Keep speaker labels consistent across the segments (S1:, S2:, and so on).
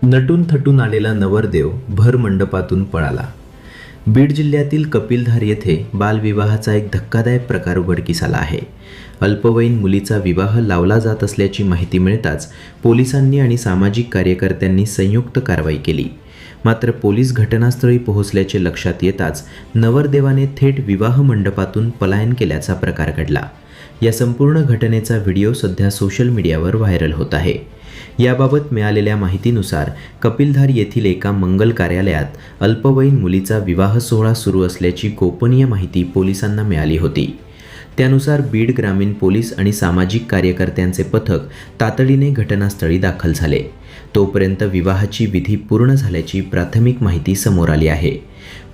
S1: नटून थटून आलेला नवरदेव भर मंडपातून पळाला. बीड जिल्ह्यातील कपिलधार येथे बालविवाहाचा एक धक्कादायक प्रकार उघडकीस आला आहे. अल्पवयीन मुलीचा विवाह लावला जात असल्याची माहिती मिळताच पोलिसांनी आणि सामाजिक कार्यकर्त्यांनी संयुक्त कारवाई केली. मात्र पोलीस घटनास्थळी पोहोचल्याचे लक्षात येताच नवरदेवाने थेट विवाह मंडपातून पलायन केल्याचा प्रकार घडला. या संपूर्ण घटनेचा व्हिडिओ सध्या सोशल मीडियावर व्हायरल होत आहे. याबाबत मिळालेल्या माहितीनुसार कपिलधार येथील एका मंगल कार्यालयात अल्पवयीन मुलीचा विवाह सोहळा सुरू असल्याची गोपनीय माहिती पोलिसांना मिळाली होती. त्यानुसार बीड ग्रामीण पोलीस आणि सामाजिक कार्यकर्त्यांचे पथक तातडीने घटनास्थळी दाखल झाले. तोपर्यंत विवाहाची विधी पूर्ण झाल्याची प्राथमिक माहिती समोर आली आहे.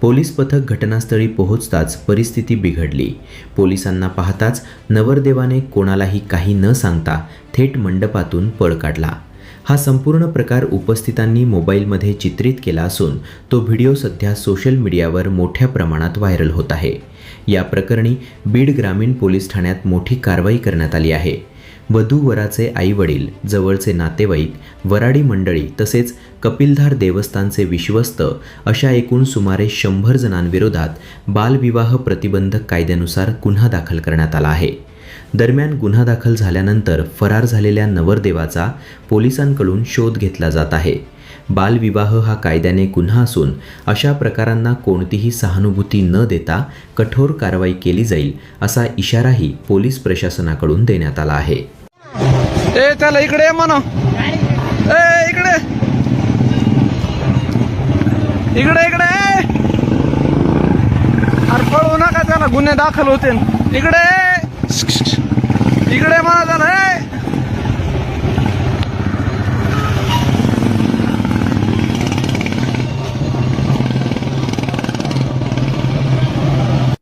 S1: पोलीस पथक घटनास्थळी पोहोचताच परिस्थिती बिघडली. पोलिसांना पाहताच नवरदेवाने कोणालाही काही न सांगता थेट मंडपातून पळ काढला. हा संपूर्ण प्रकार उपस्थितांनी मोबाईलमध्ये चित्रित केला असून तो व्हिडिओ सध्या सोशल मीडियावर मोठ्या प्रमाणात व्हायरल होत आहे. या प्रकरणी बीड ग्रामीण पोलीस ठाण्यात मोठी कारवाई करण्यात आली आहे. वधू-वराचे आई-वडील, जवळचे नातेवाईक, वराडी मंडळी तसेच कपिलधार देवस्थानचे विश्वस्त अशा एकूण सुमारे 100 जणांविरोधात बालविवाह प्रतिबंधक कायद्यानुसार गुन्हा दाखल करण्यात आला आहे. दरम्यान गुन्हा दाखल झाल्यानंतर फरार झालेल्या नवरदेवाचा पोलिसांकडून शोध घेतला जात आहे. बालविवाह हा कायद्याने गुन्हा असून अशा प्रकारांना कोणतीही सहानुभूती न देता कठोर कारवाई केली जाईल असा इशाराही पोलीस प्रशासनाकडून देण्यात आला आहे.
S2: चला इकडे म्हणा, इकडे इकडे इकडे अरे पळू नका, त्याला गुन्हे दाखल होते. इकडे इकडे म्हणा त्याला.